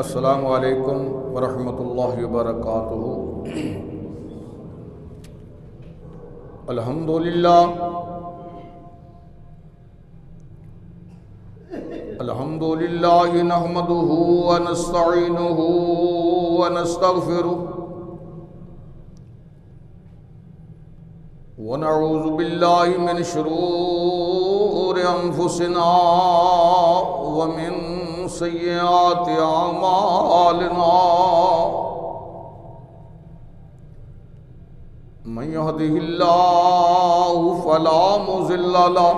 السلام علیکم ورحمۃ اللہ وبرکاتہ۔ الحمد للہ نحمدہ ونستعینہ ونستغفرہ ونعوذ باللہ من شرور انفسنا ومن سیئات اعمالنا، من يهده الله فلا مضل له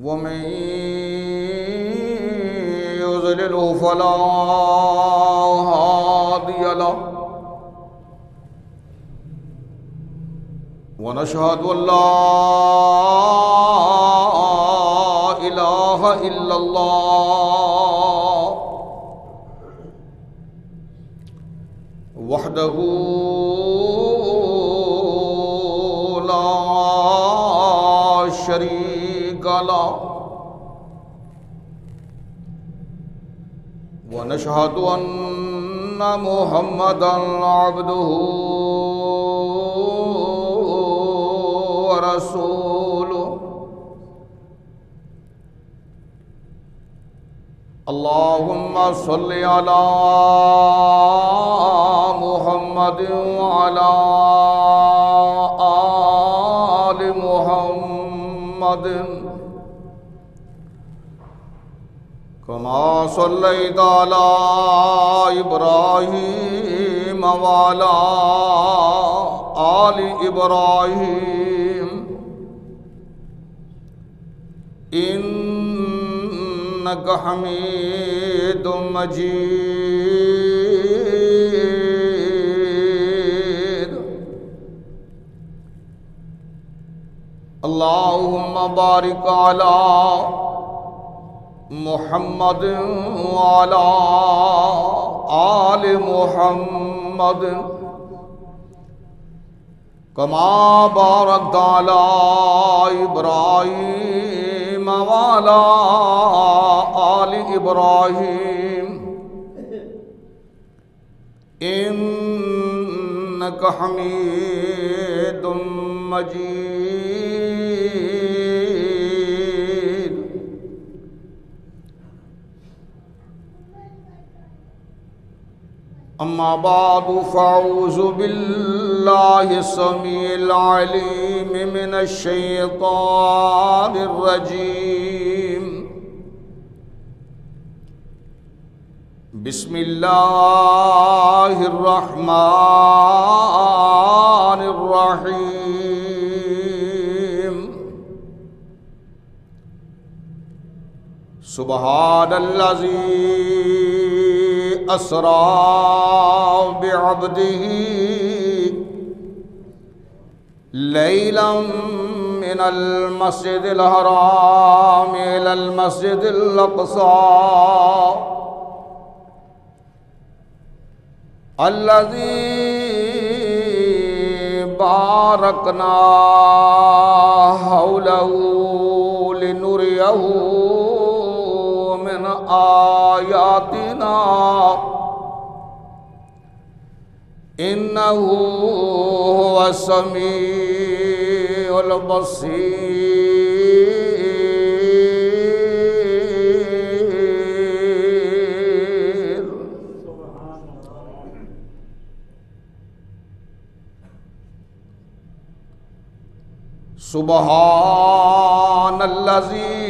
ومن يضلل فلا هادي له، ونشهد أن لا إله إلا الله وحده لا شريك له، ونشهد أن محمدًا عبده ورسوله۔ اللهم صل على محمد وعلى آل محمد كما صليت على إبراهيم وعلى آل إبراهيم إنك حميد مجيد۔ اللهم بارك على محمد وعلى آل محمد كما باركت على إبراهيم وعلى آل إبراهيم إنك حميد مجيد۔ أما بعد، فأعوذ بالله السميع العليم من الشيطان الرجيم، بسم الله الرحمن الرحيم۔ سبحان الذي أسرى بعبده ليلا من المسجد الحرام إلى المسجد الأقصى الذي باركنا حوله لنريه من آياتنا إنه هو السميع البصير۔ سبحان الذي،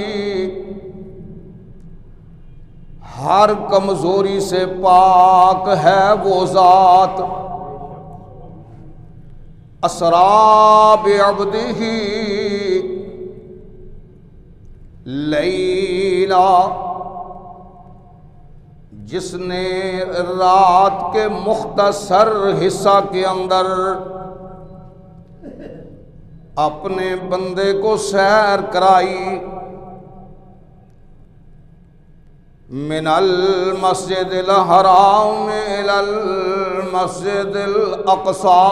ہر کمزوری سے پاک ہے وہ ذات، اسرا بعبدہ لیلا، جس نے رات کے مختصر حصہ کے اندر اپنے بندے کو سیر کرائی، من المسجد الحرام الى المسجد الاقصى،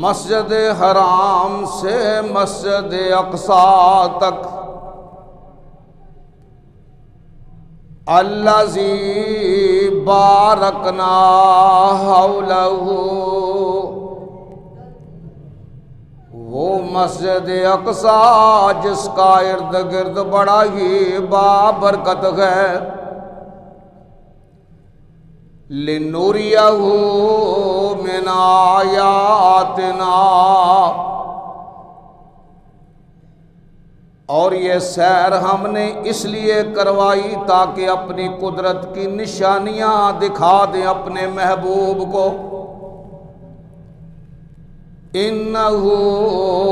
مسجد حرام سے مسجد اقصی تک الذی بارکنا حولہ، وہ مسجد اقصی جس کا ارد گرد بڑا ہی بابرکت ہے، لنوریہ من آیاتنا، اور یہ سیر ہم نے اس لیے کروائی تاکہ اپنی قدرت کی نشانیاں دکھا دیں اپنے محبوب کو۔ انہ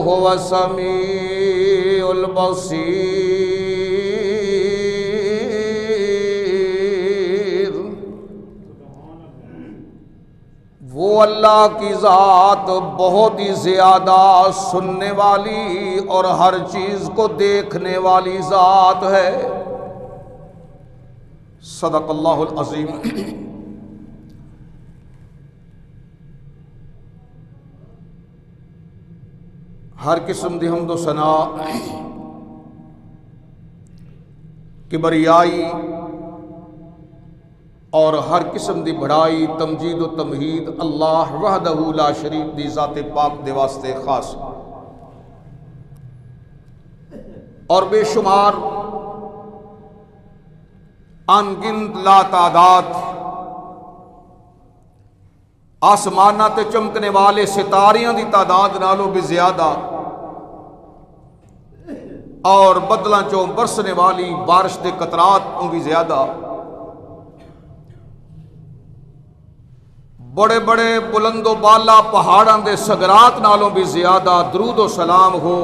هو السمیع البصیر، وہ اللہ کی ذات بہت ہی زیادہ سننے والی اور ہر چیز کو دیکھنے والی ذات ہے۔ صدق اللہ العظیم۔ ہر قسم دی حمد و ثنا، کبریائی اور ہر قسم دی بڑائی، تمجید و تمہید اللہ وحدہ لا شریک دی ذات پاک دے واسطے خاص، اور بے شمار ان گنت لا تعداد آسمانہ تے چمکنے والے ستاریاں دی تعداد نالوں بھی زیادہ، اور بدلاں چوں برسنے والی بارش دے قطرات تو بھی زیادہ، بڑے بڑے بلند و بالا پہاڑاں دے سگرات نالوں بھی زیادہ درود و سلام ہو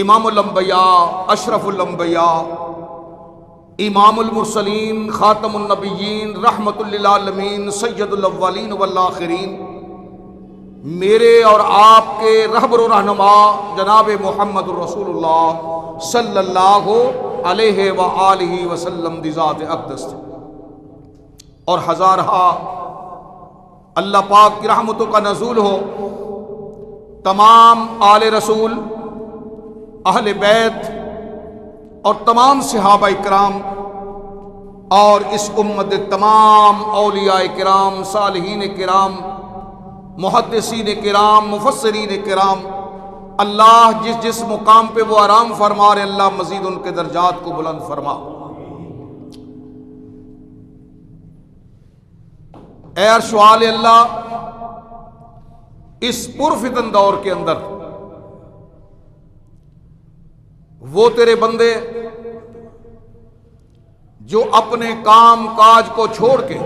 امام الانبیاء، اشرف الانبیاء، امام المرسلین، خاتم النبیین، رحمت للعالمین، سید الاولین والآخرین، میرے اور آپ کے رہبر و رہنما جناب محمد الرسول اللہ صلی اللہ علیہ وآلہ وسلم دی ذات اقدس، اور ہزارہا اللہ پاک کی رحمتوں کا نزول ہو تمام آل رسول، اہل بیت اور تمام صحابہ کرام، اور اس امت تمام اولیاء کرام، صالحین کرام، محدثین کرام، مفسرین کرام، اللہ جس جس مقام پہ وہ آرام فرما رہے اللہ مزید ان کے درجات کو بلند فرما۔ اے عرش والے اللہ، اس پرفتن دور کے اندر وہ تیرے بندے جو اپنے کام کاج کو چھوڑ کے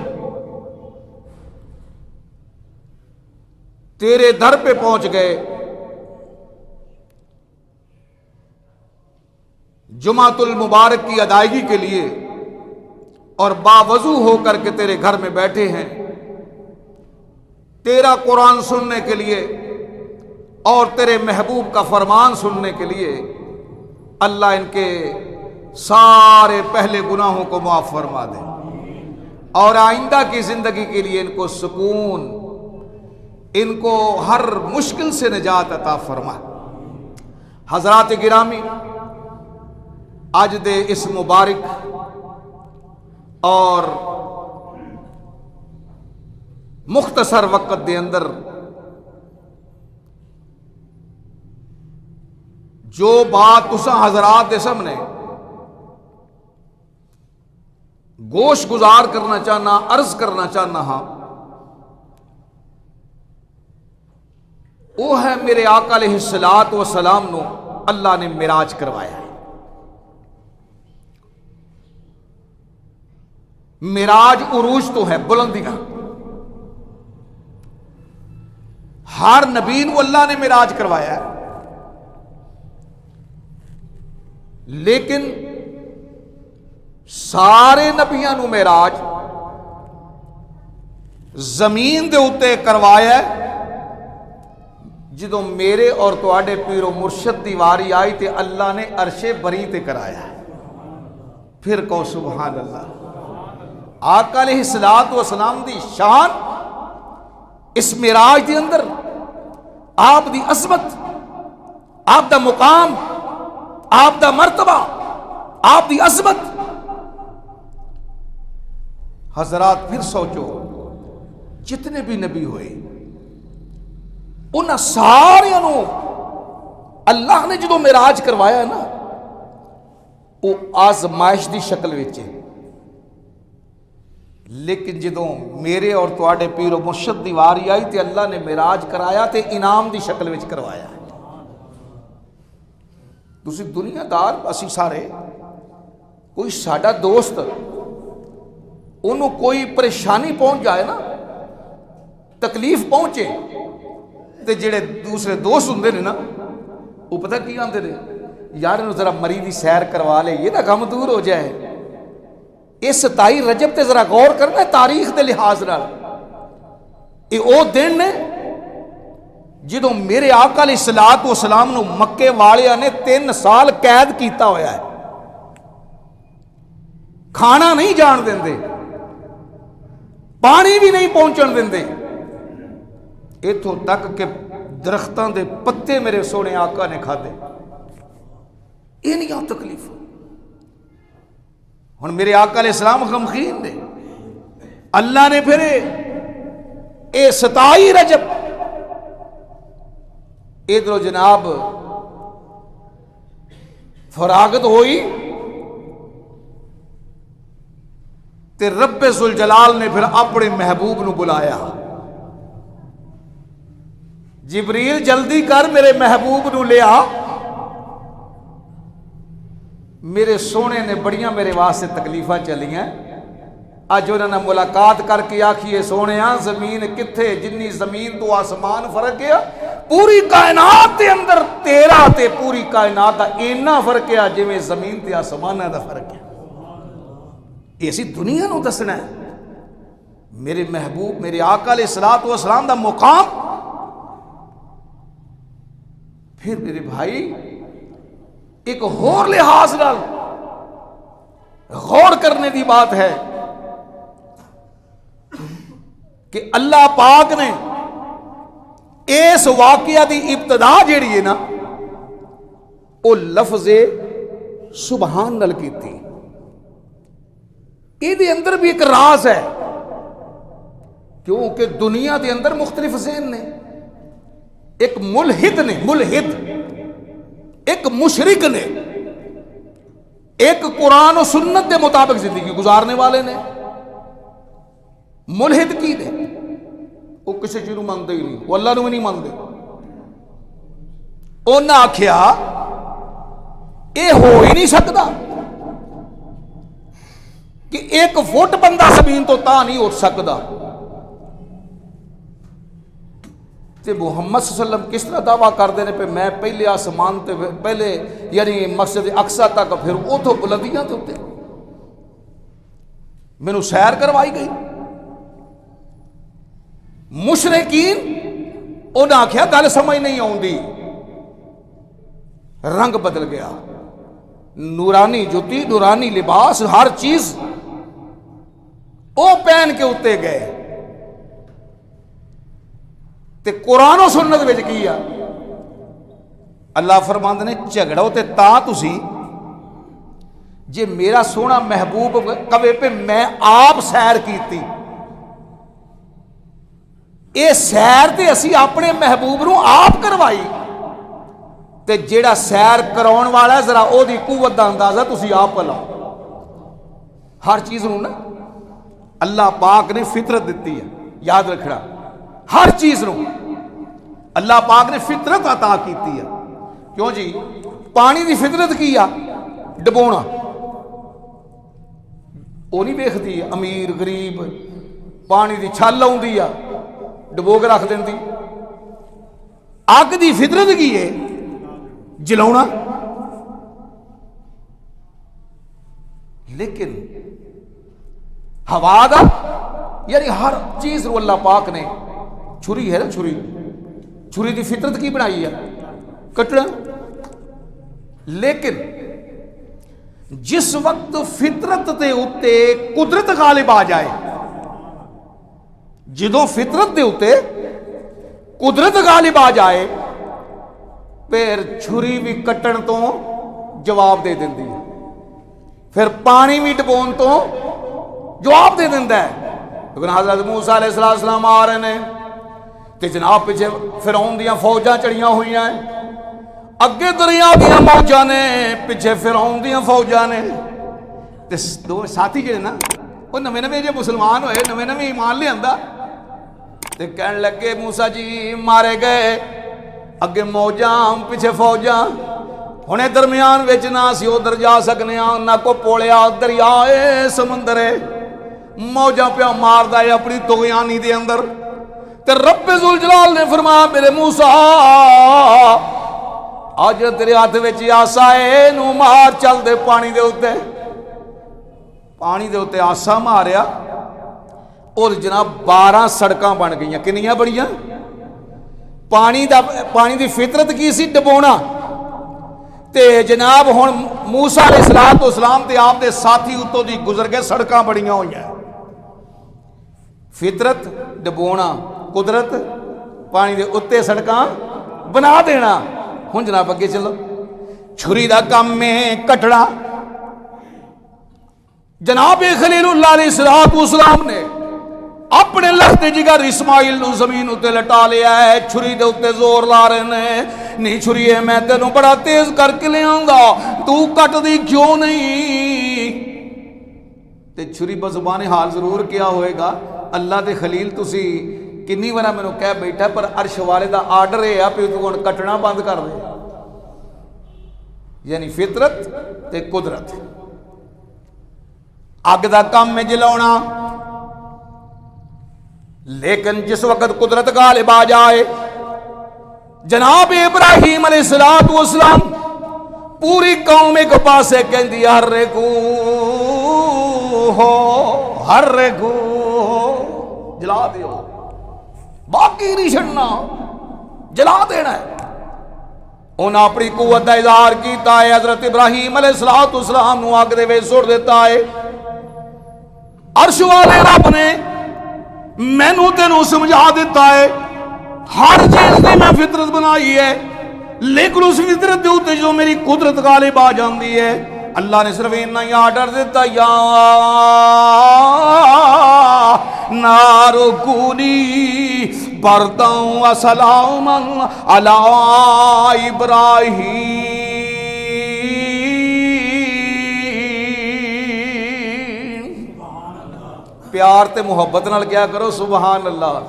تیرے در پہ پہنچ گئے، جمعۃ المبارک کی ادائیگی کے لیے، اور باوضو ہو کر کے تیرے گھر میں بیٹھے ہیں تیرا قرآن سننے کے لیے اور تیرے محبوب کا فرمان سننے کے لیے، اللہ ان کے سارے پہلے گناہوں کو معاف فرما دے، اور آئندہ کی زندگی کے لیے ان کو سکون، ان کو ہر مشکل سے نجات عطا فرما۔ حضرات گرامی، آج دے اس مبارک اور مختصر وقت دے اندر جو بات تساں حضرات دے سامنے گوش گزار کرنا چاہنا، عرض کرنا چاہنا ہاں، وہ ہے میرے آقا علیہ الصلوۃ والسلام نو اللہ نے معراج کروایا ہے۔ معراج عروج تو ہے، بلندیاں، ہر نبی نو اللہ نے معراج کروایا ہے، لیکن سارے نبیاں نو معراج زمین دے اوتے کروایا ہے، جدوں میرے اور تواڈے پیر و مرشد دی واری آئی تے اللہ نے عرش بری تے کرایا ہے۔ پھر کہو سبحان اللہ۔ آقا علیہ الصلوۃ والسلام دی شان اس معراج دے اندر، آپ دی عظمت، آپ دا مقام، آپ دا مرتبہ، آپ دی عظمت حضرات پھر سوچو، جتنے بھی نبی ہوئے انہاں سارے نو اللہ نے جدو معراج کروایا نا وہ آزمائش دی شکل وچ ہے، لیکن جدو میرے اور تواڈے پیر و مرشد دی واری آئی تے اللہ نے معراج کرایا تے انعام دی شکل وچ کروایا ہے۔ تسی دنیا دار اسی سارے، کوئی ساڈا دوست انہوں کوئی پریشانی پہنچ جائے نا، تکلیف پہنچے تے جڑے دوسرے دوست ہوندے نے نا وہ پتہ کی آندے نے، یار انہوں ذرا مریضی سیر کروا لے، یہ نا غم دور ہو جائے۔ اس 27 رجب تے ذرا غور کرنا تاریخ دے لحاظ نال، یہ او دن نے جدوں میرے آقا علیہ الصلوۃ والسلام نو مکے والیاں نے 3 سال قید کیتا ہویا ہے، کھانا نہیں جان دیندے، پانی بھی نہیں پہنچن دیندے، اتھوں تک کہ درختاں دے پتے میرے سونے آقا نے کھادے۔ انہاں تکلیف ہن میرے آقا علیہ السلام غمخین نے، اللہ نے پھر اے 27 رجب ادھر جناب فراغت ہوئی تے رب ذوالجلال نے پھر اپنے محبوب نو بلایا، جبریل جلدی کر میرے محبوب نو لے آ۔ میرے سونے نے بڑیاں میرے واسطے تکلیفاں چلیاں، اج انہاں نے ملاقات کر کے آکھیے سونےاں زمین کتھے، جنی زمین تو آسمان فرق ہے، پوری کائنات دے اندر تیرا تے پوری کائنات دا اینا فرق ہے جویں زمین تے آسمان دا فرق ہے۔ اسی دنیا نو دسنا ہے میرے محبوب میرے آقا علیہ الصلوۃ والسلام دا مقام۔ پھر میرے بھائی ایک اور لحاظ نال غور کرنے دی بات ہے کہ اللہ پاک نے اس واقعہ دی ابتدا جیڑی ہے نا وہ لفظ سبحان نال کیتی۔ یہ اندر بھی ایک راز ہے، کیونکہ دنیا دے اندر مختلف ذہن نے، ایک ملحد نے، ملحد ایک مشرک نے، ایک قرآن و سنت دے مطابق زندگی گزارنے والے نے۔ ملحد کی نے وہ کسی چیز مانتے ہی نہیں، وہ اللہ نو نہیں مانتے۔ انہاں آکھیا اے ہو ہی نہیں سکتا کہ 1 فٹ بندہ زمین تو تا نہیں اٹھ سکتا، تے محمد صلی اللہ علیہ وسلم کس طرح دعویٰ کردے نے پہ میں پہلے آسمان تے پہلے یعنی مسجد اقصی تک پھر اتھوں بلندیاں تے ہوتے مینوں سیر کروائی گئی۔ مشرکین انہاں آکھیا گل سمجھ نہیں آوندی، رنگ بدل گیا، نورانی جوتی نورانی لباس ہر چیز او پہن کے اتے گئے تے قرآن و سنت وچ کیا اللہ فرماندے نے جھگڑو تے تا تسی جے میرا سونا محبوب کہے پہ میں آپ سیر کیتی، اے سیر تے اسی اپنے محبوب نو آپ کروائی، تے جیڑا سیر کراؤن والا ہے ذرا او دی قوت دا اندازہ تسی آپ لاؤ۔ ہر چیز نو نا اللہ پاک نے فطرت دیتی ہے، یاد رکھنا ہر چیز نو اللہ پاک نے فطرت عطا کیتی ہے۔ کیوں جی پانی دی فطرت کی ہے ڈبونا، وہ نہیں دیکھتی امیر غریب، پانی دی چھل آؤندی ہے ڈبو کے رکھ دیندی۔ اگ دی فطرت کی ہے جلاؤنا، لیکن ہوا دا یعنی ہر چیز رو اللہ پاک نے چھری ہے نا، چھری دی فطرت کی بنائی ہے کٹنا، لیکن جس وقت فطرت دے اتے قدرت غالب آ جائے، جدوں فطرت دے اتے قدرت غالب آ جائے پھر چھری بھی کٹن تو جواب دے دیندی ہے، پھر پانی بھی ڈبون تو جواب دے دیندہ ہے. لیکن حضرت موسیٰ علیہ السلام آ رہے ہیں تے جناب پیچھے فرعون دیاں فوجاں چڑھیاں ہوئی ہیں, اگے دریا دیاں موجاں نے, پیچھے فرعون دیاں فوجاں نے. تے دو ساتھی جڑے نا وہ نویں نویں جے مسلمان ہوئے, نویں نویں ایمان لے آندا تے کہن لگے موسیٰ جی مارے گئے, اگے موجاں پیچھے فوجاں, ہنے درمیان وچ نہ اسی ادھر جا سکنے ہاں, نہ کو پولیا دریا اے سمندر ہے, موجاں پیا ماردا ہے اپنی طغیانی دے اندر. تے رب ذوالجلال نے فرمایا میرے موسیٰ آج تیرے ہاتھ وچ آسا ہے, نو مار چل دے پانی دے اوتے. پانی دے اوتے آسا ماریا اور جناب 12 سڑکاں بن گئیاں. کنیاں بڑیاں؟ پانی دی فطرت کی سی ڈبونا. تے جناب ہن موسیٰ علیہ السلام تے آپ دے ساتھی اتوں دی گزر کے سڑکاں بڑیاں ہوئی ہیں. فطرت ڈبونا, قدرت پانی دے اتے سڑکاں بنا دینا. ہن جناب اگے چلو, چھری دا کام میں کٹڑا. جناب خلیل اللہ علیہ السلام نے اپنے لختے جگر اسماعیل نو زمین اتے لٹا لیا ہے, چھری دے اتے زور لا رہے ہیں, نہیں چھری ہے میں تینوں بڑا تیز کر کے لے آؤں گا, تو کٹ دی کیوں نہیں. تے چھری بزبان حال ضرور کیا ہوئے گا, اللہ دے خلیل تسی کنی ورہ میں نے کہہ بیٹھا پر عرش والے دا آرڈر ہے آپ تو کٹنا بند کر دے. یعنی فطرت تے قدرت. اگ دا کام میں جلاؤنا, لیکن جس وقت قدرت غالب آ جائے, جناب ابراہیم علیہ السلام پوری قوم ایک پاسے کہندی ہر کو ہو, ہر کو جلا دیو, باقی نہیں چھڑنا, جلا دینا ہے. انہاں اپنی قوت دا اظہار کیتا ہے. حضرت ابراہیم علیہ السلام نو آگ دے وچ سٹ دیتا ہے. عرش والے رب نے مینوں تینوں سمجھا دیتا ہے ہر چیز دی میں فطرت بنائی ہے, لیکن اس فطرت دے اوتے جو میری قدرت غالب آ جاندی ہے, اللہ نے صرف اتنا ہی آرڈر دیتا یا نار کونی برداً و سلاما علی ابراہیم. پیار تے محبت نال کیا کرو سبحان اللہ.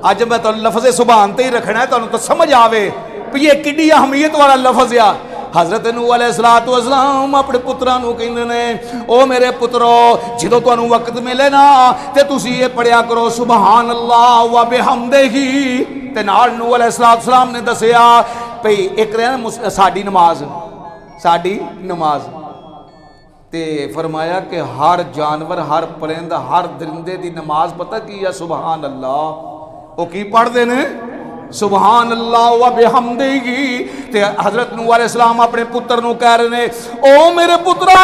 اج میں تو لفظ سبحان تے ہی رکھنا ہے, تو سمجھ آوے کہ یہ کڈی اہمیت والا لفظ ہے. حضرت نوح علیہ السلام اپنے پتراں نو کہندے نے او میرے پترو جدوں تانوں وقت ملے نا تے تسی یہ پڑھیا کرو سبحان اللہ و بحمدہ. تے نال نوح علیہ السلام نے دسیا بھئی ایک رہنا ساڈی نماز تے فرمایا کہ ہر جانور, ہر پرند, ہر درندے دی نماز پتہ کی ہے سبحان اللہ. وہ کی پڑھ دے نے سبحان اللہ و بحمدہ. تے حضرت نوح علیہ السلام اپنے پتر نو کہہ رہے نے او میرے پترا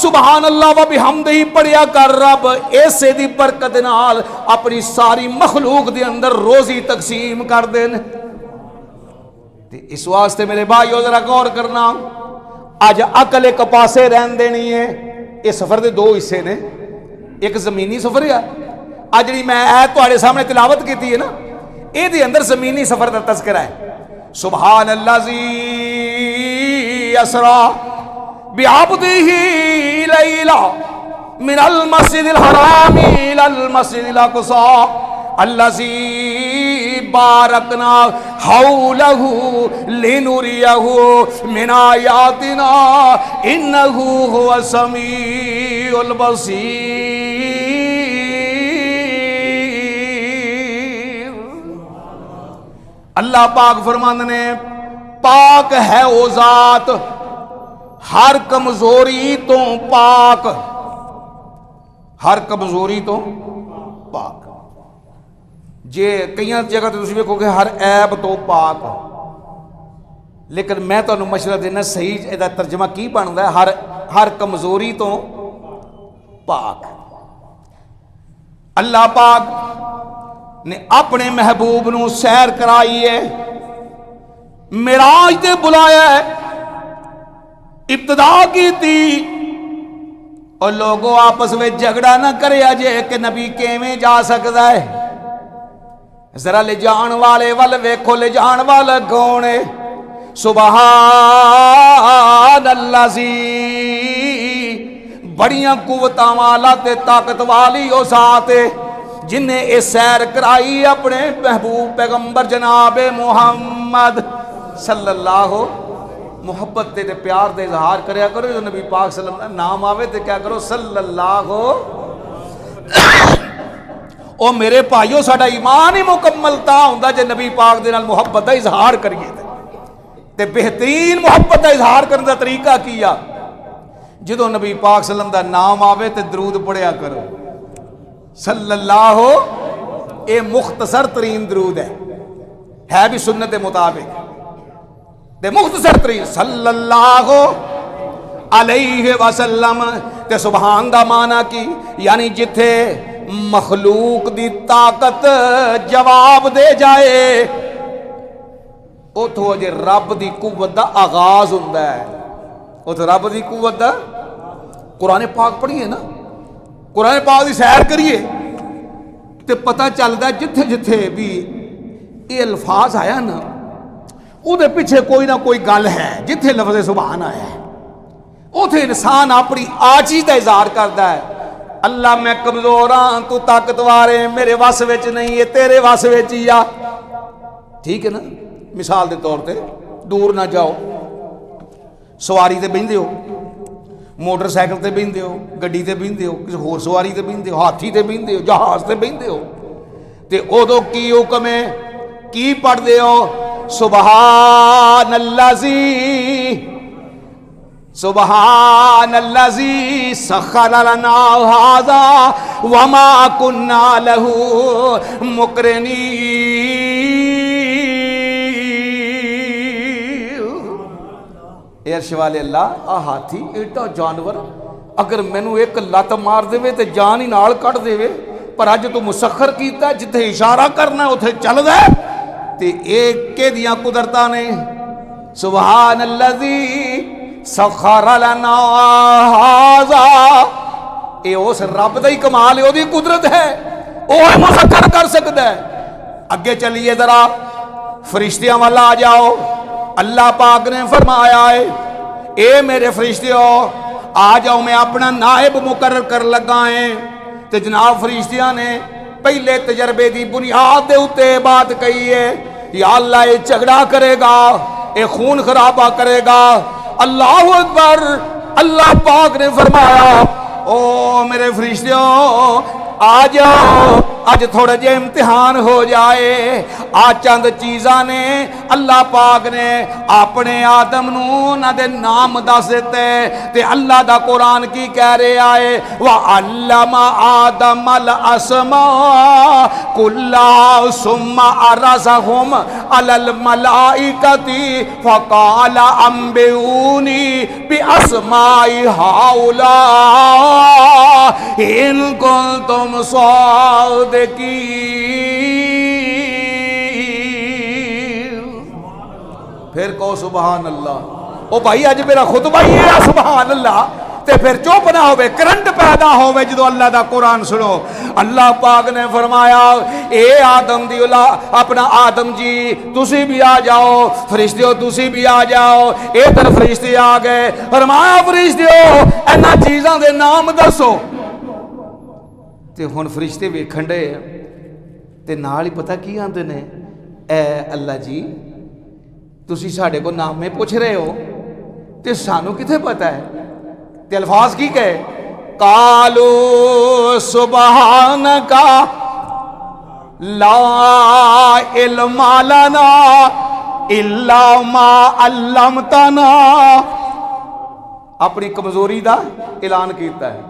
سبحان اللہ و بحمدہ پڑھیا کر, رب ایسے دی برکت نال اپنی ساری مخلوق دے اندر روزی تقسیم کر دے نے. تے اس واسطے میرے بھائیو ذرا غور کرنا, اج عقل ایک پاسے رہن دینی ہے. یہ سفر دے دو حصے نے, ایک زمینی سفر ہے, اج جڑی میں ایت تہاڈے سامنے تلاوت کیتی ہے نا, اے دے اندر زمینی سفر دا تذکرہ ہے. سبحان الذی اسرا بعبدہ لیلا من المسجد الحرام الى المسجد الاقصى الذی بارکنا حولہ لنریہ من آیاتنا انہ هو السمیع البصیر. اللہ پاک فرماندے نے پاک ہے او ذات ہر کمزوری تو پاک, ہر کمزوری تو پاک. جے کئی جگہ تے تسی ویکھو کہ ہر عیب تو پاک, لیکن میں تانوں مشورہ دینا صحیح ادا ترجمہ کی بندا ہے ہر کمزوری تو پاک. اللہ پاک نے اپنے محبوب نو سیر کرائی ہے, معراج تے بلایا ہے, ابتدا کی تھی اور لوگوں آپس میں جھگڑا نہ کرے جے کہ نبی کیویں جا سکتا ہے. ذرا لے جان والے ول ویکھو, لے جان والا کون ہے؟ سبحان اللہ سی, بڑیاں قوتاں والا تے طاقت والی او ذات ہے جن نے اے سیر کرائی اپنے محبوب پیغمبر جناب محمد صلی اللہ. محبت تے پیار دے اظہار کریا کرو. جو نبی پاک صلی اللہ علیہ وسلم نام آوے تے کیا کرو؟ صلی اللہ. او میرے بھائیو, ساڈا ایمان ہی مکمل تا ہوندا جے نبی پاک دے نال محبت دا اظہار کریے. تے بہترین محبت دا اظہار کرنے دا طریقہ کیا, جدو نبی پاک صلی اللہ علیہ وسلم دا نام آوے تے درود پڑھیا کرو صلی اللہ. اے مختصر ترین درود ہے بھی سنت مطابق, تے مختصر ترین صلی اللہ علیہ وسلم. تے سبحان دا معنی کی یعنی جتھے مخلوق دی طاقت جواب دے جائے اتھو جے رب دی قوت دا آغاز ہوندا ہے. اتھو رب دی قوت دا قرآن پاک پڑھیے نا, قرآن پاک دی سیر کریے تے پتہ چلدا جتھے جتھے بھی یہ الفاظ آیا نا او دے پیچھے کوئی نہ کوئی گل ہے. جتھے لفظ سبحان آیا ہے اتھے انسان اپنی عاجزی دا اظہار کردا ہے. اللہ میں کمزور ہاں, تو طاقتور ہے, میرے وس وچ نہیں ہے, تیرے وس وچ ہی آ. ٹھیک ہے نا. مثال دے طور تے دور نہ جاؤ, سواری تے بہندے ہو, موٹر سائیکل تے بہندے ہو, گڈی تے بہندے ہو, کسی ہور سواری تے بہندے ہو, ہاتھی تے بہندے ہو, جہاز تے بہندے ہو, تے ادو کی حکم ہے, کی پڑھ دے ہو؟ سبحان الذی, سبحان الذی سخر لنا ھذا وما كنا له مقرنین. عرش والے اللہ, آ ہاتھی ایڈا جانور اگر مینو ایک لت مار دے تے جان ہی نال کٹ دے, پر اج تو مسخر کیتا جتھے اشارہ کرنا اتھے چلدا ہے. تے ایک کے دیاں قدرتاں نے. سبحان الذی سخر لنا ھذا, اے اس رب دا ہی کمال ہے, او دی قدرت ہے, او مسخر کر سکدا ہے. اگے چلیے ذرا فرشتیاں والا آ جاؤ. اللہ پاک نے فرمایا ہے اے میرے فرشتیوں آ جاؤ, میں اپنا نائب مقرر کر لگا ہے. تے جناب فرشتیاں نے پہلے تجربے دی بنیاد دے اتے بات کہی ہے, یا اللہ یہ جھگڑا کرے گا, یہ خون خرابہ کرے گا. اللہ اکبر. اللہ پاک نے فرمایا او میرے فرشتیوں آ جاؤ, آج تھوڑا جے امتحان ہو جائے. آج چند چیزاں نے اللہ پاک نے اپنے آدم نو نہ دے نام دس دیتے. تے اللہ دا قرآن کی کہہ رہے آئے وَعَلَّمَ آدَمَ الْأَسْمَاءَ كُلَّهَا ثُمَّ عَرَضَهُمْ عَلَى الْمَلَائِكَةِ فَقَالَ أَنبِئُونِي بِأَسْمَاءِ هَؤُلَاءِ إِن كُنتُمْ صادقین. پھر کہو سبحان اللہ. او بھائی اج میرا خطبہ ہی ہے سبحان اللہ, تے پھر چپ نہ ہوئے, کرنٹ پیدا ہوئے جدو اللہ دا قرآن سنو. اللہ پاک نے فرمایا اے آدم دی اولاد, اپنا آدم جی تسی بھی آ جاؤ, فرشتیوں تسی بھی آ جاؤ. اے طرف فرشتے آ گئے, فرمایا فرشتیوں اینا چیزاں دے نام دسو. تے ہن فرشتے ویکھن دے تے نال ہی پتہ کی آندے نے, اے اللہ جی تسی ساڈے کو نامے پوچھ رہے ہو تے سانو کتھے پتہ ہے. تے الفاظ کی کہے قالو سبحانک لا علم لنا الا ما علمتنا. اپنی کمزوری دا اعلان کیتا ہے,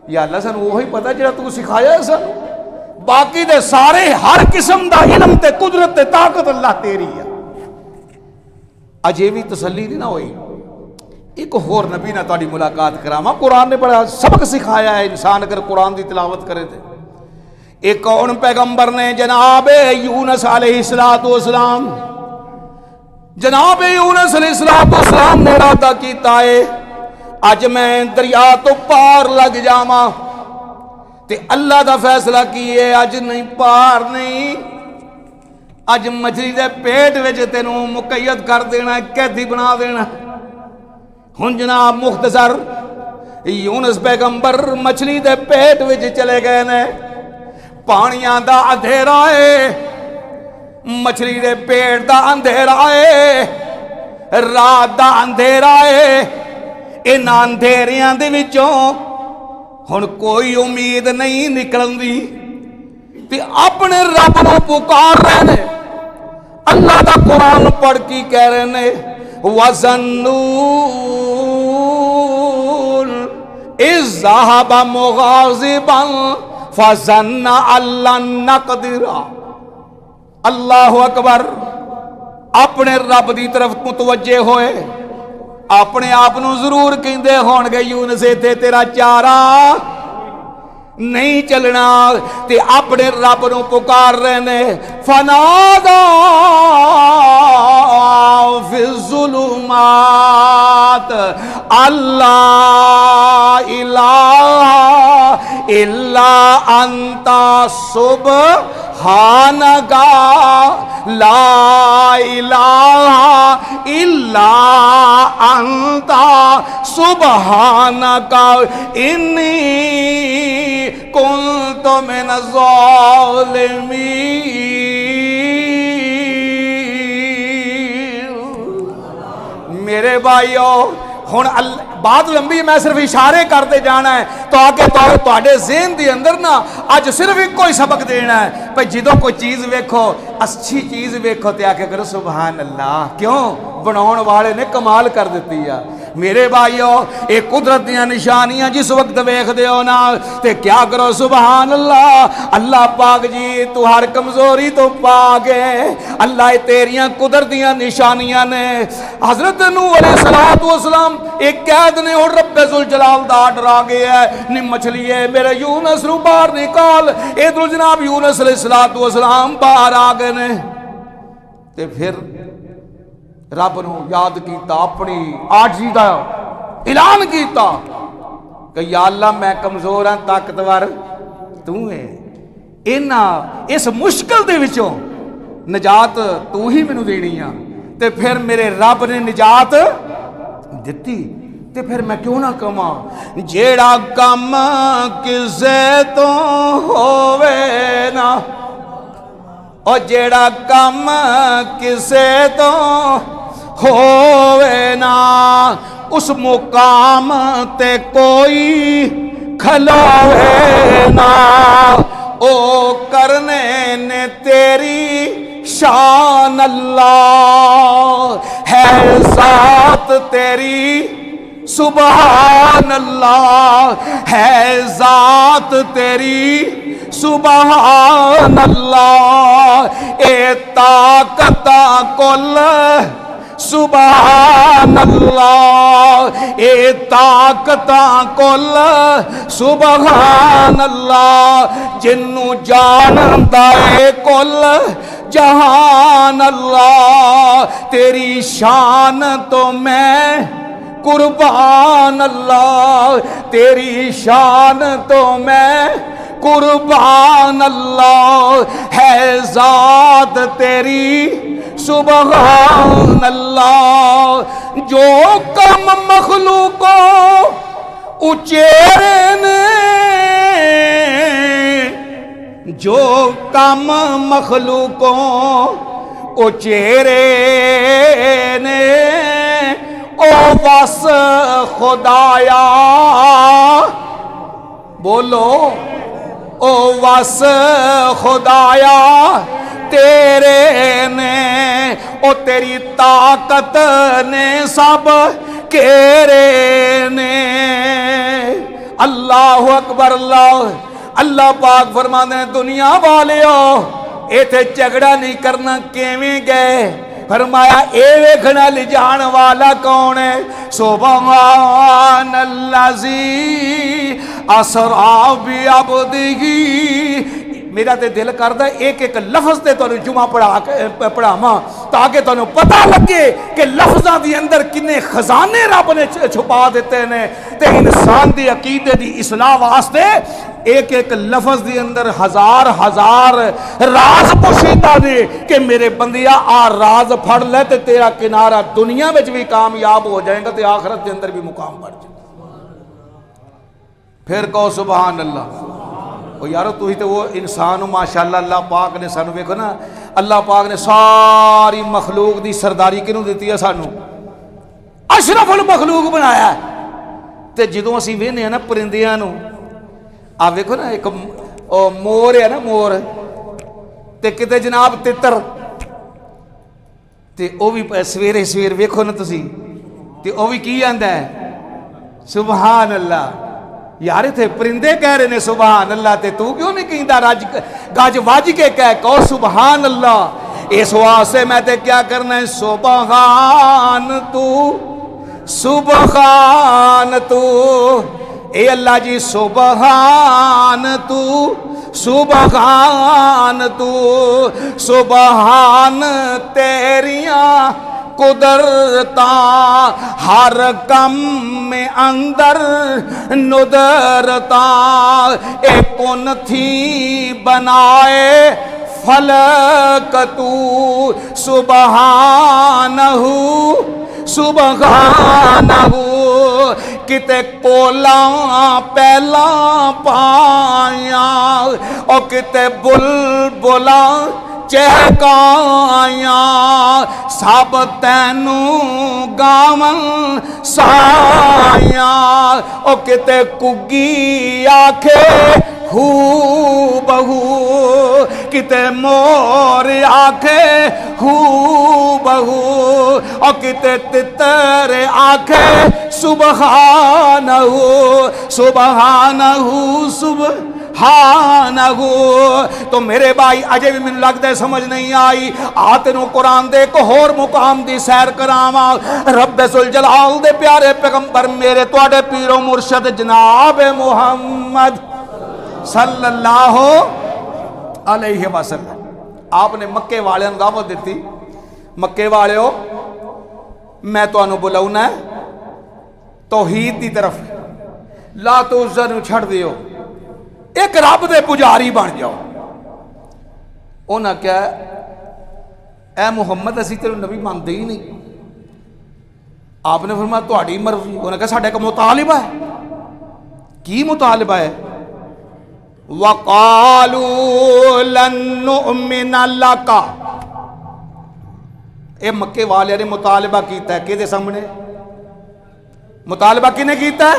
یا اللہ سانو وہی پتہ جڑا تو سکھایا ہے سانو, باقی دے سارے ہر قسم دا علم تے قدرت تے طاقت اللہ تیری ہے. اجے بھی تسلی نہیں نہ ہوئی. ایک اور نبی نہ تاری ملاقات کراما. قرآن نے بڑا سبق سکھایا ہے انسان اگر قرآن دی تلاوت کرے تھے. ایک اور پیغمبر نے جناب یونس علیہ السلام, جناب یونس علیہ السلام نے ارادہ کیتا ہے اج میں دریا تو پار لگ جاواں تے اللہ دا فیصلہ کیے اج نہیں پار نہیں، اج مچھلی دے پیٹ وچ تینوں مقید کر دینا، قیدی بنا دینا۔ ہن جناب مختصر یونس پیغمبر مچھلی دے پیٹ وچ چلے گئے نے، پانیاں دا اندھیرا ہے، مچھلی دے پیٹ دا اندھیرا ہے، رات دا اندھیرا ہے، ان اندھیریاں دے وچوں ہن کوئی امید نہیں نکلندی تے اپنے رب نو پکار رہے نے۔ اللہ دا قرآن پڑھ کی کہہ رہے نے وَظَنُّونَ إِذْ ذَهَبَ مُغَاضِبًا فَظَنَّ أَن لَّن نَّقْدِرَ۔ اللہ اکبر، اپنے رب دی طرف متوجہ ہوئے، اپنے آپ نو ضرور کہندے ہون گے یونس تے تیرا چارہ نہیں چلنا، تے اپنے رب نو پکار رہے نے فنادا فی الظلمات اللہ الہ الا انت سبحانک لا الہ الا انت سبحانک انی کنت من الظالمین۔ میرے بھائیو ہن بات لمبی، میں صرف اشارے کرتے جانا ہے تو آگے تواڈے ذہن دی اندر نا اج صرف ایک کوئی سبق دینا ہے بھئی جدوں کوئی چیز ویکھو، اچھی چیز ویکھو تے آکے کرو سبحان اللہ، کیوں بناؤن والے نے کمال کر دیتی ہے۔ میرے بھائیو ایک قدرت دیاں نشانیاں جس وقت ویکھ دیو نا تے کیا کرو سبحان اللہ، اللہ پاک جی تو ہر کمزوری تو پاک ہے، اللہ تیریاں قدرت دیاں نشانیاں نے۔ حضرت نوح علیہ السلام ایک قید نے اور رب ذوالجلال دا ڈرا گیا ہے، نی مچھلی ہے میرے یونس نو باہر نکال، ادھر جناب یونس علیہ السلام باہر آ گئے نے تے پھر رب نو یاد کیتا، اپنی عاجزی دا اعلان کیتا کہ یا اللہ میں کمزور ہاں، طاقتور تو ہے، اس مشکل دے وچوں نجات تو ہی مینوں دینی آ۔ تے پھر میرے رب نے نجات دتی تے پھر میں کیوں نہ کماں، جیڑا کم کسے تو ہووے نا، اور جیڑا کم کسے تو ہووے نا، اس مقام تے کوئی کھلوے نا، او کرنے نے تیری شان اللہ ہے، ذات تیری سبحان اللہ ہے، ذات تیری سبحان اللہ، اے طاقت کل سبحان اللہ، اے طاقت کل سبحان اللہ، جنوں جاندا اے کل جہان اللہ، تیری شان تو میں قربان اللہ، تیری شان تو میں قربان اللہ ہے، ذات تیری سبحان اللہ، جو کم مخلوقوں اچیرے نے، جو کم مخلوقوں اچیرے نے، او بس خدایا بولو، او بس خدایا تیرے نے، او تیری طاقت نے سب کیرے نے۔ اللہ اکبر، اللہ پاک فرماتے ہیں دنیا والیو ایتھے جھگڑا نہیں کرنا، کیویں گئے؟ فرمایا اے ویکھنا لے جان والا کون ہے، سبحان الذی اسری بعبدہ میرا تے دل کردا ایک ایک لفظ تے تانوں جمعہ پڑھاواں تاکہ تانوں پتہ لگے کہ لفظاں دی اندر کنے خزانے رب نے چھپا دیتے نے تے انسان دی عقیدے دی اصلاح واسطے ایک ایک لفظ دی اندر ہزار ہزار راز پوشیدہ نے کہ میرے بندیا آ راز پھڑ لے تے تیرا کنارہ دنیا وچ بھی کامیاب ہو جائے گا تے آخرت دے اندر بھی مقام بڑھ جائے. پھر کہو سبحان اللہ. او یارو تو ہی تو وہ انسان ہو ماشاءاللہ. اللہ پاک نے سانو ویکھو نا, اللہ پاک نے ساری مخلوق دی سرداری کنوں دیتی ہے سانو, اشرف المخلوق بنایا ہے. تے جدوں اسی ویکھنے ہیں نا پرندیاں نو, آ ویکھو نا ایک مور ہے نا مور, تے کتے جناب تتر, تے او بھی سویرے سویر ویکھو نا تسی تے او بھی کی آندا ہے سبحان اللہ. یار تھے پرندے کہہ رہے نے سبحان اللہ, تے تو کیوں نہیں کہندا گج وج کے کہو سبحان اللہ. اس واسطے میں تے کیا کرنا ہے سبحان تو سبحان تو, اے اللہ جی سبحان تو سبحان تو, سبحان تیریاں قدرتا ہر کم میں اندر ندرتا, ایک کن تھی بنائے فلک تو سبحانہ سبحانہ, کتے کولا پہلا پایا اور کتے بلبلا چہکایا, سب تینوں گاون سایا او کتے کگی آکھے ہو بہو, کتے مور آکھے ہو بہو, او کتے تتر آکھے سبحانہ سبحانہ سبحانہ. تو میرے بھائی اجے بھی میں لگتا ہے سمجھ نہیں آئی. آتنو قرآن دے ایک اور مقام دی سیر کراواں. رب ذوالجلال دے پیارے پیغمبر میرے تواڈے پیر و مرشد جناب محمد صلی اللہ علیہ وسلم, آپ نے مکے والے نے دعوت دیتی, مکے والےو میں تانوں بلاؤنا ہے توحید دی طرف, لا تو عزت چھڑ دیو, ایک رب دے پجاری بن جاؤ. انہاں کیا اے محمد اسی تیرے نبی مانتے ہی نہیں. آپ نے فرمایا تہاڈی مرضی. انہاں کہا ساڈا ایک مطالبہ ہے. کی مطالبہ ہے؟ وَقَالُوا لَن نُؤْمِنَ لَكَ. اے مکے والے نے مطالبہ کیتا ہے کدے سامنے؟ مطالبہ کنے کیتا ہے؟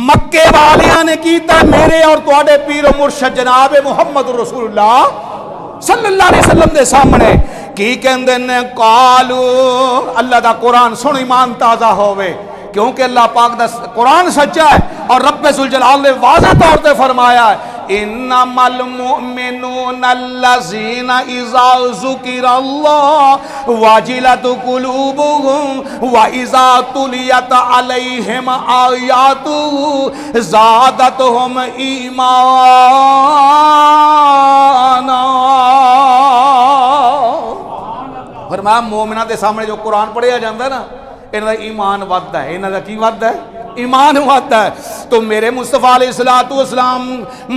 مکے والیاں نے کیتا میرے اور تواڈے پیر و مرشد جناب محمد رسول اللہ صلی اللہ علیہ وسلم دے سامنے. کی کہندے نے قالو, اللہ دا قرآن سن ایمان تازہ ہوئے, کیونکہ اللہ پاک دا قرآن سچا ہے اور رب ذوالجلال نے واضح طور پہ فرمایا ہے انما المؤمنون الذین اذا ذکر اللہ وجلت قلوبهم واذا تلیت علیہم آیاتہ زادتہم ایمانا. فرمایا مومنہ دے سامنے جو قرآن پڑھیا جاندہ ہے نا, انہاں دا ایمان ودتا ہے. انہاں دا کی ودتا ہے؟ ایمان ہوتا ہے. تو میرے مصطفیٰ علیہ السلام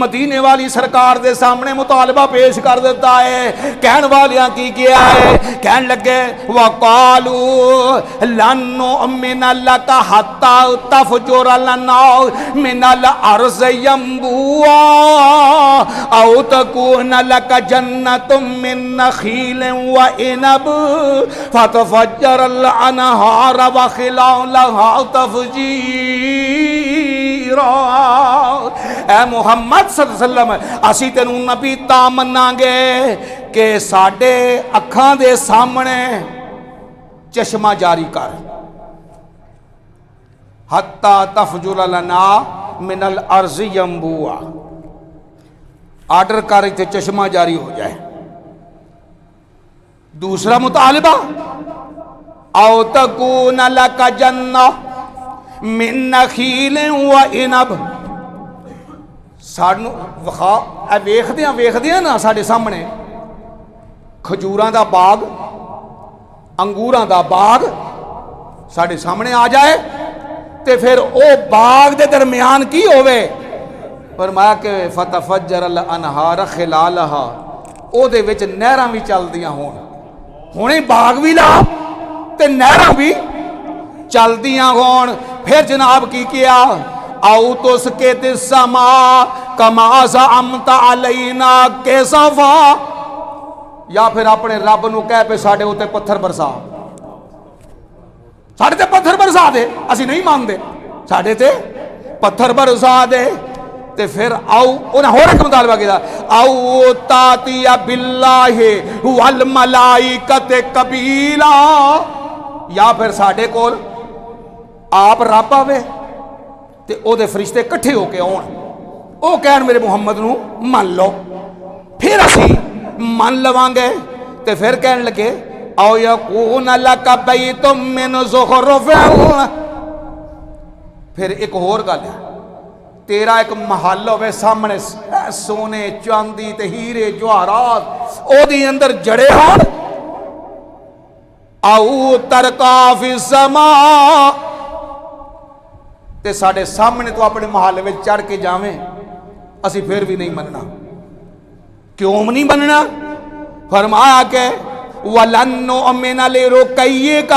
مدینے والی سرکار دے سامنے مطالبہ پیش کر دیتا ہے. کہن والیاں کی کیا ہے؟ کہن لگے وَقَالُوا لَن نُؤْمِنَ لَكَ حَتَّى تَفْجُرَ لَنَا مِنَ الْأَرْضِ يَنبُوعًا أَوْ تَكُونَ لَكَ جَنَّةٌ مِّن نَخِيلٍ وَإِنَبٍ فَتَفَجَّرَ الْأَنْهَارَ وَخِلَالَهَا تَفْجِيرًا. اے محمد صلی اللہ علیہ وسلم اسی تینوں نبی تا مناں گے کہ ساڈے اکھاں دے سامنے چشمہ جاری کر, حتی تفجر لنا من الارض ینبوعا, آرڈر کر تے چشمہ جاری ہو جائے. دوسرا مطالبہ او تکون لک جنہ من نخیل و عنب, سانوں وخا ویخدیاں نا ساڈے سامنے کھجوراں دا باغ انگوراں دا باغ ساڈے سامنے آ جائے تے پھر او باغ دے درمیان کی ہوئے فرمایا کہ فتفجر الانہار خلالہا او دے وچ نہراں بھی چلدیاں ہون ہونے باغ بھی لا تے نہراں بھی چلدیاں ہون پھر جناب کی کیا او تسقط السماء کما زعمت علینا کسفا یا پھر اپنے رب نو کہہ پہ ساڈے اوتے پتھر برسا ساڈے تے پتھر برسا دے اسی نہیں مانتے ساڈے تے پتھر برسا دے تے پھر آؤ انہیں ہور ایک مطالبہ کیا او تاتی باللہ والملائکۃ قبیلا یا پھر ساڈے کول آپ رب آوے تے او دے فرشتے کٹھے ہو کے آن او کہن میرے محمد نو مان لو پھر اسی مان لوان گے تے پھر کہن لگے او یکون لک بیت من زخرف پھر ایک اور گل ہے تیرا ایک محل ہوئے سامنے سونے چاندی تے ہیرے جواہرات او دی اندر جڑے ہون او ترقا فی السماء تے ساڑھے سامنے تو اپنے محل میں چڑھ کے جاویں اسی پھر بھی نہیں مننا کیوں نہیں مننا فرمایا کہ وَلَن نُؤْمِنَ لِرُقَيِّكَ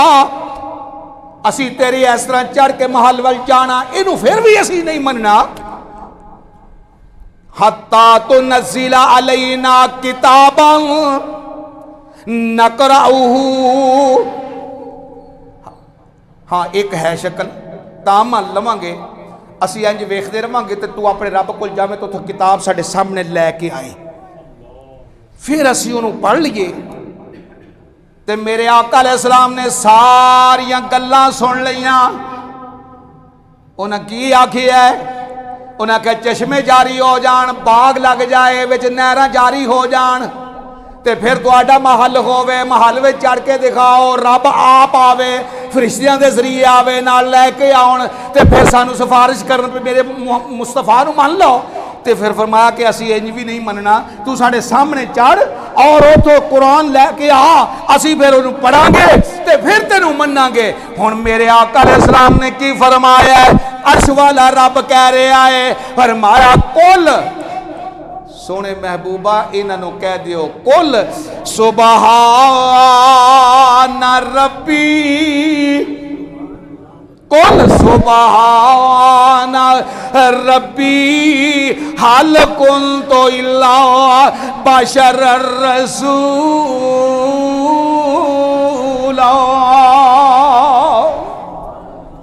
اسی تیری اس طرح چڑھ کے محل وال جانا انہوں پھر بھی اسی نہیں مننا حَتَّى تُنَزِّلَ عَلَيْنَا كِتَابًا نَقْرَأُهُ ہاں ایک ہے شکل تاں لواں گے اسی انج ویکھدے رہواں گے تے تو اپنے رب کول جاویں تو کتاب ساڈے سامنے لے کے آئے پھر اسی انہوں پڑھ لیے تے میرے آقا علیہ السلام نے ساریاں گلاں سن لیاں انہاں کی آکھی ہے انہاں کہ چشمے جاری ہو جان باغ لگ جائے وچ نہراں جاری ہو جان تے پھر تہاڈا محل ہووے محل وچ چڑھ کے دکھاؤ رب آپ آوے فرشتیاں دے ذریعے آوے نال لے کے آن تے پھر سانو سفارش کرن پہ میرے مصطفیٰ نو مان لو تے پھر فرمایا کہ اسی انج بھی نہیں مننا تو ساڑھے سامنے چڑھ اور او تو قرآن لے کے آ اسی پھر انہوں پڑھا گے تے پھر تینوں مننا گے ہن میرے آقا علیہ السلام نے کی فرمایا ہے عرش والا رب کہہ رہے آئے فرمایا کل سونے محبوبہ انہوں کہہ دیو کل سبحان ربی کل سبحان ربی حال کنت الا بشر الرسول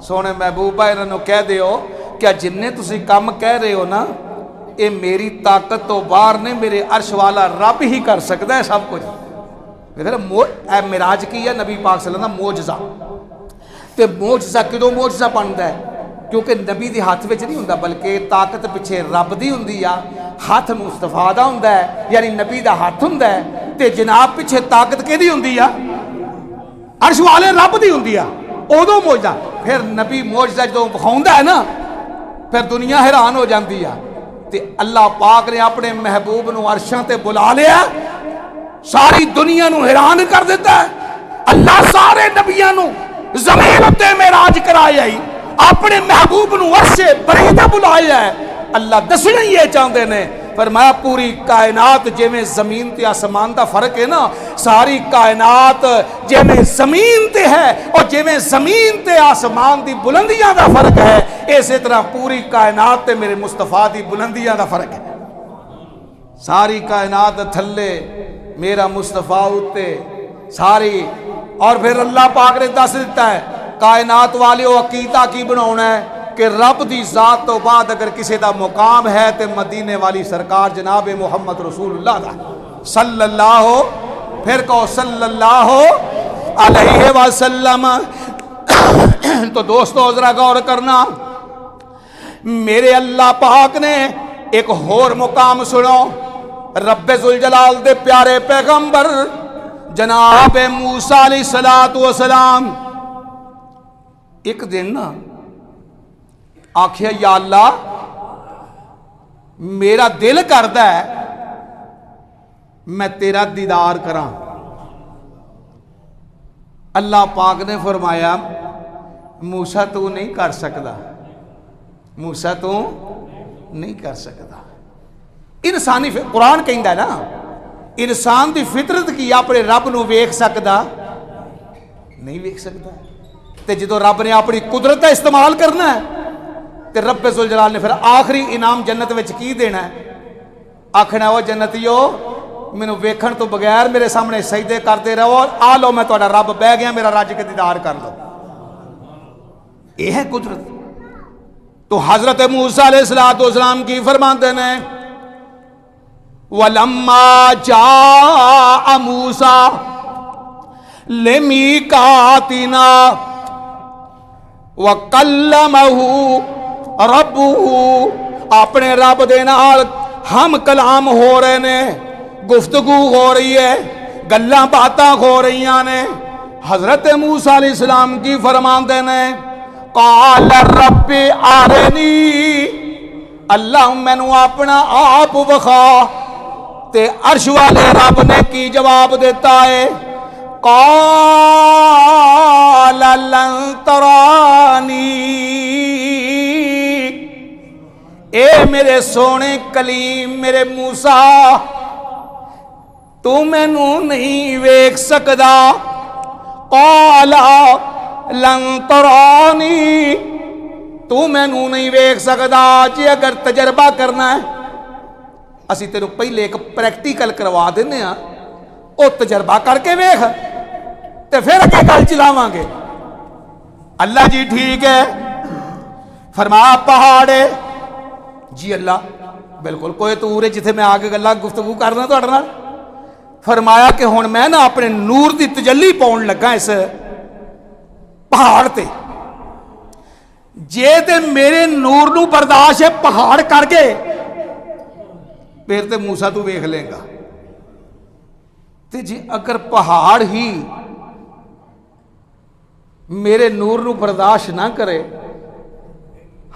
سونے محبوبہ انہوں کہہ دیو کیا جننے تسی کام کہہ رہے ہو نا اے میری طاقت تو باہر نے میرے عرش والا رب ہی کر سکتا ہے سب کچھ اے معراج کی ہے نبی پاک صلی اللہ علیہ وسلم موجزہ تے موجزہ کدوں موجزہ بنتا ہے کیونکہ نبی دی ہاتھ وچ نہیں ہوندا بلکہ طاقت پیچھے رب دی ہوندی آ ہاتھ مصطفیٰ دا ہوندا ہے یعنی نبی دا ہاتھ ہوندا ہے تے جناب پیچھے طاقت کیدی ہوندی آ عرش والے رب دی ہوندی آ اودوں موجزہ پھر نبی موجزہ جدوں وکھاوندا ہے نا پھر دنیا حیران ہو جاندی آ تے اللہ پاک نے اپنے محبوب نو عرشاں تے بلا لیا ساری دنیا نو حیران کر دیتا ہے اللہ سارے نبیاں نو زمین تے معراج کرایا ہی اپنے محبوب نو عرش بریدہ بلایا ہے اللہ دسنا یہ چاہتے نے فرمایا پوری کائنات جے میں زمین تے آسمان دا فرق ہے نا ساری کائنات جے میں زمین تے ہے اور جے میں زمین تے آسمان دی بلندیاں دا فرق ہے اسی طرح پوری کائنات تے میرے مصطفیٰ دی بلندیاں دا فرق ہے ساری کائنات تھلے میرا مصطفیٰ اتے ساری اور پھر اللہ پاک نے دس دیتا ہے کائنات والے عقیدہ کی بناؤنا ہے کہ رب دی ذات تو بعد اگر کسی دا مقام ہے تے مدینے والی سرکار جناب محمد رسول اللہ دا صلی اللہ پھر کہو صلی اللہ علیہ وسلم تو دوستو ذرا غور کرنا میرے اللہ پاک نے ایک اور مقام سنو رب ذوالجلال دے پیارے پیغمبر جناب موسیٰ علیہ السلام ایک دن نا آکھیا یا اللہ میرا دل کرتا ہے میں تیرا دیدار کراں. اللہ پاک نے فرمایا موسیٰ تو نہیں کر سکتا, موسیٰ تو نہیں کر سکتا. انسانی قرآن کہندا ہے نا انسان دی فطرت کی اپنے رب نو ویکھ سکدا نہیں ویکھ سکتا. تے جدو رب نے اپنی قدرت کا استعمال کرنا ہے تے رب ذوالجلال نے پھر آخری انعام جنت وچ کی دینا ہے, آکھنا وہ جنتیو مینوں ویکھن تو بغیر میرے سامنے سجدے کرتے رہو, آ لو میں تہاڈا رب بہ گیا, میرا رج کے دیدار کر لو. یہ ہے قدرت. تو حضرت موسیٰ علیہ السلام کی فرماتے ہیں وَلَمَّا جَاءَ مُوسَىٰ لِمِيقَاتِنَا وَكَلَّمَهُ رَبُّهُ اپنے رب دے نال ہم کلام ہو رہے نے, گفتگو ہو رہی ہے, گلاں باتاں ہو رہی نے. حضرت موسیٰ علیہ السلام کی فرماندے نے قال رب ارنی, اللہ مینوں اپنا آپ وکھا. تے عرش والے رب نے کی جواب دیتا ہے قال لن ترانی, اے میرے سونے کلیم میرے موسیٰ تو مینوں نہیں ویکھ سکدا. قال لن ترانی, تو مینوں نہیں ویکھ سکدا. جی اگر تجربہ کرنا ہے اسی تیروں پہلے ایک پریکٹیکل کروا دینے ہاں, او تجربہ کر کے ویکھ تے پھر اگے گل چلاواں گے. اللہ جی ٹھیک ہے. فرمایا پہاڑ ہے جی اللہ بالکل کوئی تور ہے جتھے میں آگے گلا گفتگو کرنا تہاڈے نال. فرمایا کہ ہن میں نا اپنے نور دی تجلی پاؤن لگا اس پہاڑ تے, جے تے میرے نور نو برداشت ہے پہاڑ کر کے پھر تے موسیٰ تو ویکھ لے گا. تے جی اگر پہاڑ ہی میرے نور نو برداشت نہ کرے,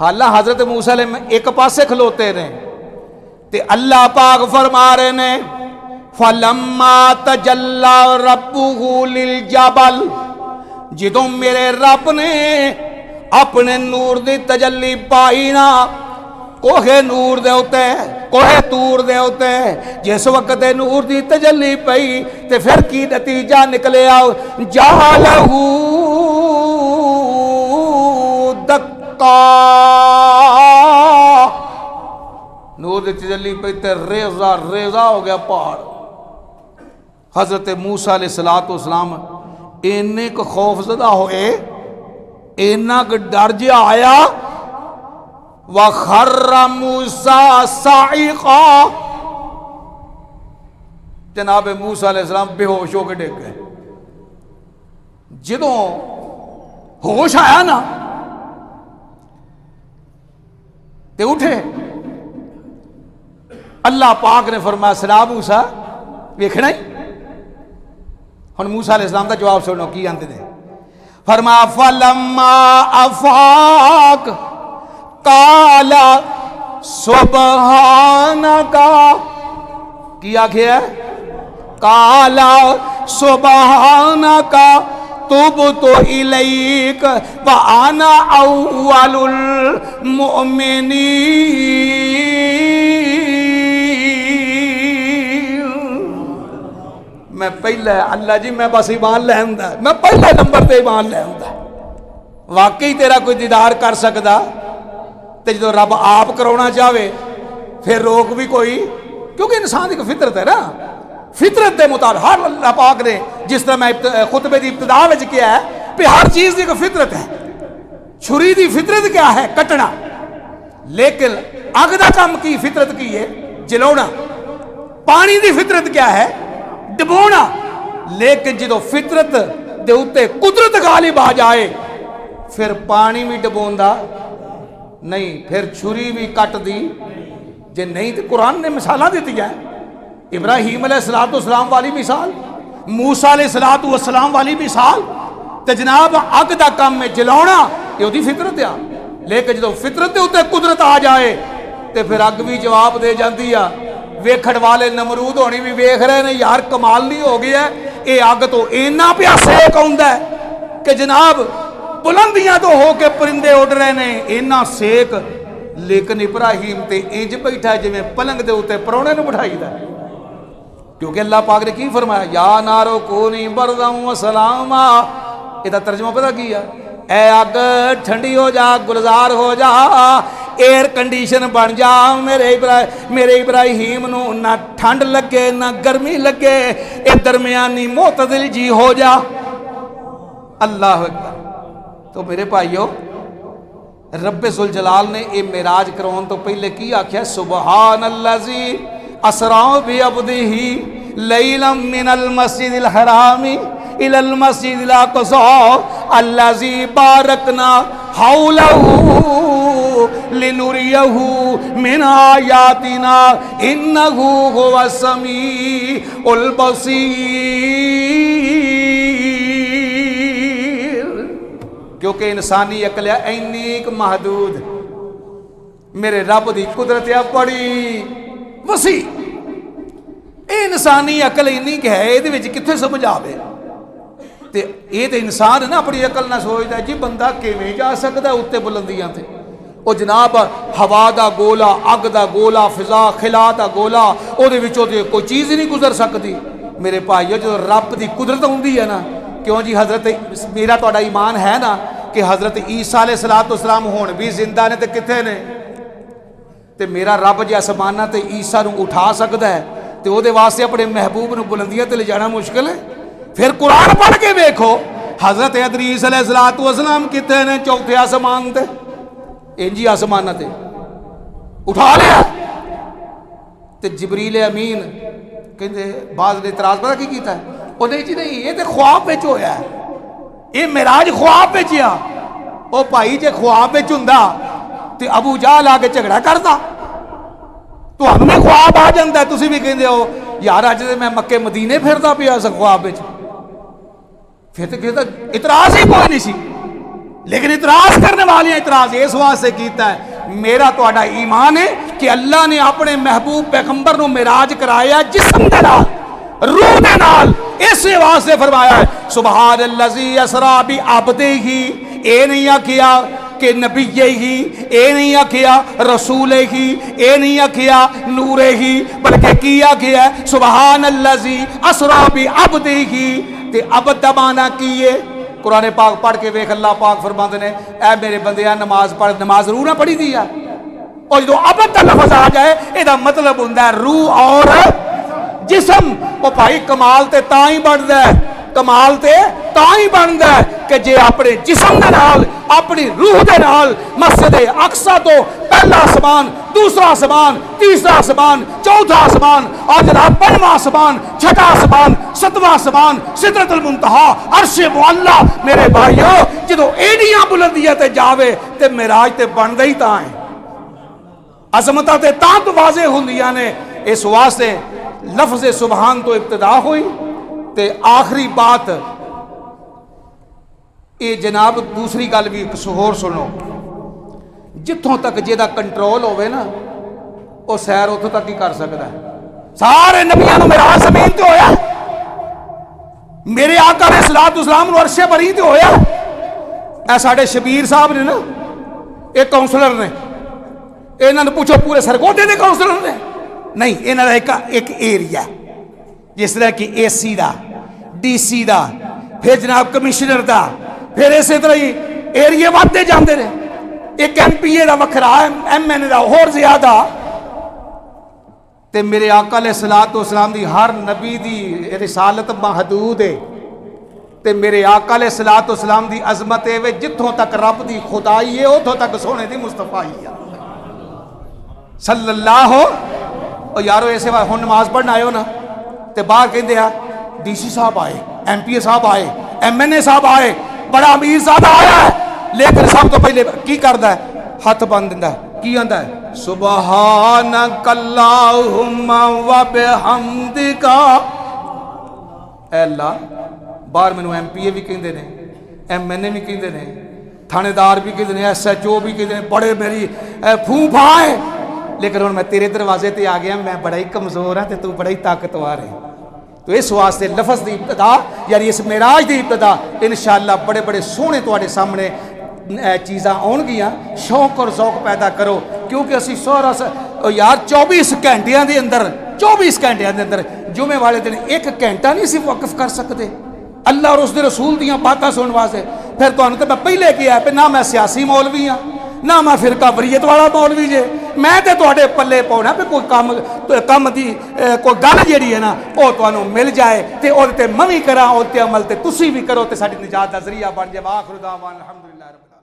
حالہ حضرت موسیٰ علیہ ایک پاسے کھلوتے رہے تے اللہ پاک فرما رہے نے فَلَمَّا تَجَلَّى رَبُّهُ لِلْجَبَلِ, جدوں میرے رب نے اپنے نور دی تجلی پائی نا کوہ نور دے ہوتے کوہ تور دے ہوتے, جس وقت نور دی تجلی پئی تے پھر کی نتیجہ نکلے آؤ جَعَلَهُ دَكَّا, نور دی تجلی پئی تے ریزہ ریزہ ہو گیا پہاڑ. حضرت موسیٰ علیہ السلام اینے کو خوف زدہ ہوئے, اینا کو ڈر جا آیا وَخَرَّ مُوسَىٰ صَاعِقًا, جناب موسیٰ علیہ السلام بے ہوش ہو کے ڈگ گئے. جدوں ہوش آیا نا تے اٹھے, اللہ پاک نے فرمایا سلام موسیٰ ویکھنا ہی. ہن موسیٰ علیہ السلام دا جواب سنو کی آندے نے. فرمایا فَلَمَّا أَفَاقَ قَالَ سُبْحَانَكَ, کیا کیا ہے قَالَ سُبْحَانَكَ تُبْتُ إِلَيْكَ وَأَنَا أَوَّلُ الْمُؤْمِنِينَ. میں پہلے اللہ جی میں بس ایمان لے ہوندا, میں پہلے نمبر تے ایمان لے ہوندا. واقعی تیرا کوئی دیدار کر سکدا تے جدو رب آپ کرونا چاہے پھر روک بھی کوئی, کیونکہ انسان ایک فطرت ہے نا, فطرت دے مطابق ہر اللہ پاک نے جس طرح میں خطبے دی ابتدا وچ کیا ہے کہ ہر چیز دی ایک فطرت ہے. چھری دی فطرت کیا ہے کٹنا, لیکن اگ دا کام کی فطرت کی ہے جلاونا. پانی دی فطرت کیا ہے ڈبونا, لیکن جدو فطرت دے اوتے قدرت غالب آ جائے پھر پانی بھی ڈبوندا نہیں, پھر چھری بھی کٹ دی جے نہیں. تو قرآن نے مثالہ دیتی ہے, ابراہیم علیہ السلام والی مثال, موسیٰ علیہ السلام والی مثال. تے جناب اگ دا کام میں جلاونا یہ دی فطرت ہے, لیکن جدو فطرت دے اوتے قدرت آ جائے تے پھر اگ بھی جواب دے جاندی آ. ویکھن والے نمرود ہونی بھی ویکھ رہے نے یار کمال نہیں ہو گیا ہے, اے اگ تو اینا پیا سیک آوندا ہے کہ جناب بلندیاں تو ہو کے پرندے اڑ رہے نے, اینا سیک. لیکن ابراہیم تے انج بیٹھا ہے جویں پلنگ دے اوتے پرونے نوں بٹھائی دا, کیونکہ اللہ پاک نے کی فرمایا یا نارو کونی بردا و سلاما. یہ ترجمہ پتہ کیا, اے اگ ٹھنڈی ہو جا, گلزار ہو جا, ایئر کنڈیشن بن جا میرے ابراہیم نو, نہ ٹھنڈ لگے نہ گرمی لگے, اے درمیانی معتدل جی ہو جا. اللہ اکبر. تو میرے بھائیو رب ذوالجلال نے اے معراج کرون تو پہلے کی آکھیا سبحان الذی اسرا بعبدہ لیلا من المسجد الحرام الى المسجد الاقصى الذي باركنا حوله لنريه من آياتنا انه هو السميع البصير. کیونکہ انسانی عقل ہے اینی محدود, میرے رب دی قدرت ہے بڑی وسیع. اے انسانی عقل اینی کہ ہے, یہ کتنے سمجھ آوے. تے یہ تے انسان ہے نا اپنی عقل نہ سوچتا ہے جی بندہ کیویں جا سکتا ہے اتنے بلندیاں تے. او جناب ہوا دا گولا, اگ دا گولا, فضا خلا دا گولا, او دے وچوں تے کوئی چیز ہی نہیں گزر سکتی. میرے بھائیو جو رب دی قدرت ہوندی ہے نا, کیوں جی حضرت میرا تہاڈا ایمان ہے نا کہ حضرت عیسیٰ علیہ السلام ہون بھی زندہ نے تے کتھے نے, تے میرا رب جے آسماناں تے عیسیٰ نو اٹھا سکدا ہے تے او دے واسطے اپنے محبوب نو بلندیاں تے لے جانا مشکل ہے. پھر قرآن پڑھ کے دیکھو حضرت ادریس علیہ السلام کتنے نے چوتھے آسمان تے, انجی آسمان تے اٹھا لیا. تے جبریل امین کہندے بعض نے اعتراض پتہ کی کیتا ہے, او نہیں جی نہیں یہ تے خواب وچ ہویا ہے, یہ معراج خواب وچ آ. او بھائی جے خواب وچ ہوندا تے ابو جہل آ کے جھگڑا کردا, تو ہم نے خواب آ جاندا ہے, تسی بھی کہندے ہو یار اج تے میں مکے مدینے پھردا پیا اس خواب وچ. پھر تو کہتا اعتراض ہی کوئی نہیں سی, لیکن اعتراض کرنے والے اعتراض اس واسطے کیتا ہے میرا تہاڈا ایمان ہے کہ اللہ نے اپنے محبوب پیغمبر نو معراج کرایا جسم دے نال, روح دے نال, اس واسطے فرمایا ہے سبحان الذی اسرا بعبدہ. اے نہیں آکھیا کہ نبی ہی, اے نہیں آکھیا رسول ہی, اے نہیں آکھیا نور ہی, بلکہ کیا گیا ہے سبحان الذی اسرا بعبدہ. تے عبد دا معنی کیے قرآن پاک پڑھ کے ویکھ, اللہ پاک فرماندے نے اے میرے بندیاں نماز پڑھ, نماز روح نہ پڑھی دی ہے. اور جو عبد دا لفظ آ جائے اے دا مطلب ہوندا ہے روح اور جسم. او بھائی کمال تے تاں ہی بندا ہے, کمال تے تاں ہی بندا ہے کہ جے اپنے جسم دے نال اپنی روح دے نال مسجد اقصی تو پہلا آسمان, دوسرا آسمان, تیسرا آسمان, چوتھا آسمان, اور جناب پنجواں آسمان, چھٹا آسمان, ستواں آسمان, سدرۃ المنتہا, عرش معلی. میرے بھائیو جدوں ایڈیاں بلندیاں تے جاوے تے معراج تے بندا ہی تاں ہے, عظمتاں تے تاں تو واضح ہوندیاں نے. اس واسطے لفظ سبحان تو ابتدا ہوئی تے آخری بات اے جناب دوسری گل بھی ہور سنو, جتھوں تک جیدا کنٹرول ہوئے نا وہ سیر اتھوں تک ہی کر سکتا ہے. سارے نبیاں نو معراج زمین تے ہویا, میرے آقا علیہ الصلوۃ والسلام نو عرش بری تے ہویا. اے ساڈے شبیر صاحب نے نا, ایک کاؤنسلر نے, انہاں نوں پوچھو پورے سرگوٹے دے کاؤنسلر نے نہیں, انہاں دا ایک ایریا جس طرح کہ اے سی دا, ڈی سی دا, پھر جناب کمشنر دا, پھر اسی طرح ہی ایریے وادے جاندے نے. ایک ایم پی اے دا وکھرا, ایم این اے دا ہور زیادہ. تے میرے آقا علیہ الصلوۃ والسلام دی ہر نبی دی رسالت محدود ہے, تے میرے آقا علیہ الصلوۃ والسلام دی عظمت ہے جتھوں تک رب دی خدائی ہے اتھوں تک سونے دی مصطفیٰ ہے صلی اللہ. او یارو ایسے ہن نماز پڑھنا آئے ہو نا تے باہر کہندے آ ڈی سی صاحب آئے, ایم پی اے صاحب آئے, ایم این اے صاحب آئے, بڑا امیر صاحب آیا ہے, لیکن سب تو پہلے کی کردا ہے ہاتھ بن دیندا ہے, کی آندا ہے سبحانک اللہم و بحمدک. اے اللہ باہر مینوں ایم پی اے بھی کہندے نے, ایم این اے بھی کہندے نے, تھانے دار بھی کہندے نے, ایس ایچ او بھی کہندے نے, بڑے میری پھوپھا ہے, لیکن ہوں میں تیرے دروازے تے آ گیا، میں بڑا ہی کمزور ہاں تے تو بڑا ہی طاقتور ہے. تو اس واسطے لفظ دی ابتدا یعنی اس معراج دی ابتدا انشاءاللہ بڑے بڑے سونے تواڈے سامنے چیزاں آن گیاں. شوق اور ذوق پیدا کرو، کیونکہ اسی سارا یار 24 گھنٹیاں دے اندر 24 گھنٹیاں دے اندر جمعے والے دن ایک گھنٹہ نہیں سی وقف کر سکتے اللہ اور اس دے رسول دیاں باتاں سنن واسطے. پھر تانوں تے میں پہلے کیا ہے نہ میں سیاسی مولوی ہاں نہ میں فرقہ وریت والا مولوی جے. میں تے تواڈے پلے پاؤنا پہ کوئی کم دی کوئی گل جیڑی ہے نا وہ تانوں مل جائے تے او تے میں وی کراں او تے عمل تے تسی بھی کرو تے ساڈی نجات دا ذریعہ بن جائے. آخر دعوانا الحمدللہ رب